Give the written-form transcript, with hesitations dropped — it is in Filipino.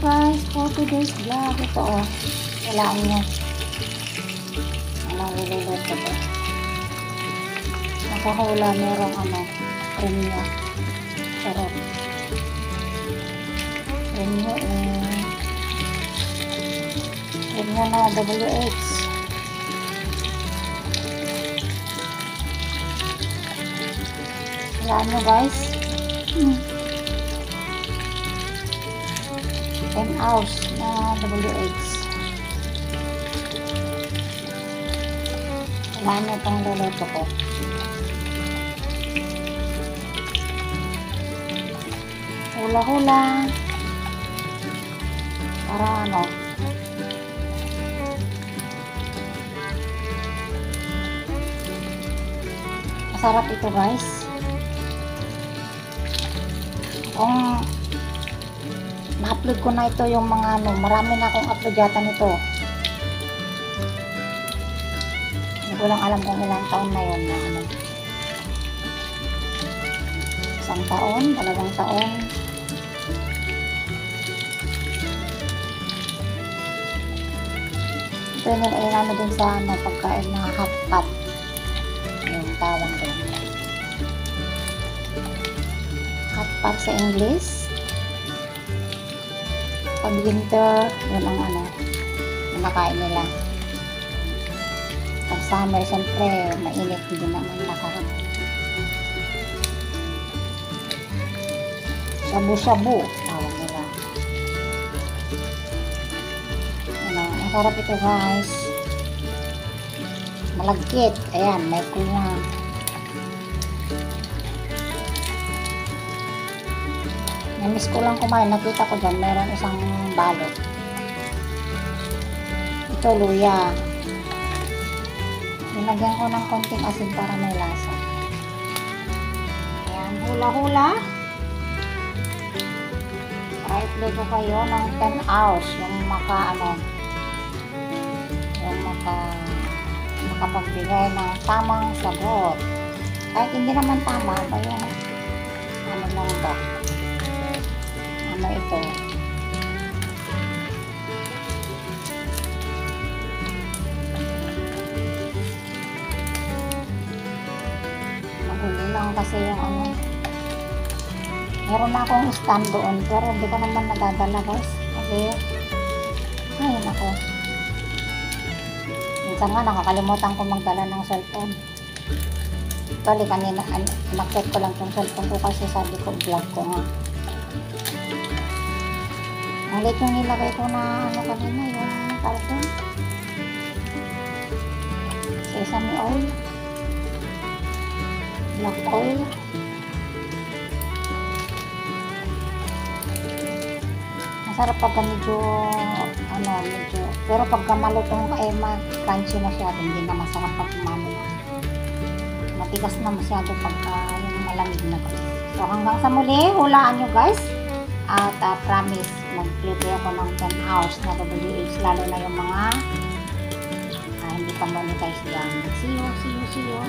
guys, for today's vlog. Ito oh, walaan nyo. Anong niluluto ko. Nakahula merong premio. Sarap. Premio premio na WH. Walaan nyo guys. 10 hours na WH. Wala na itong luluto ko. Hula-hula. Para masarap ito guys. Kung na-upload ko na ito yung mga marami na akong upload yata nito. Hindi ko lang alam kung ilang taon na yun na isang taon, 2 taon. Ito yung din sa pagkain na hot pot. Yung tawag doon. Hot pot sa English. Pag winter, yun ang nakain nila. Pag summer, siyempre, mainit, hindi naman masarap. Shabu-shabu, tawag nila. Masarap ito guys. Malagkit. Ayan, may kuna. Namiss ko lang kumain. Nakita ko dyan, meron isang balot. Ito, luya. Nilagyan ko ng konting asin para may lasa. Ayan, hula-hula. I-play ko kayo ng 10 hours. Yung makapagbigay ng tamang sagot. Kahit hindi naman tama, ba yung lang ba? Ito. Mahuli lang kasi yung meron na akong stand doon pero hindi ko naman nadadala guys kasi ay nako, minsan nga nakakalimutan ko magdala ng cellphone. Actually kanina nakit ko lang yung cellphone ko kasi sabi ko vlog ko nga. Ang late yung nilagay ko na kanina, yung carbon. Sesame oil. Black oil. Masarap pagka medyo, pero pagka malutong crunchy masyado, hindi na masarap pag matigas na masyado pagka yung malamig na. So hanggang sa muli, hulaan nyo guys. At promise, mag-prepare ako ng 10 hours na WH, lalo na yung mga hindi pa monetize dyan. See you.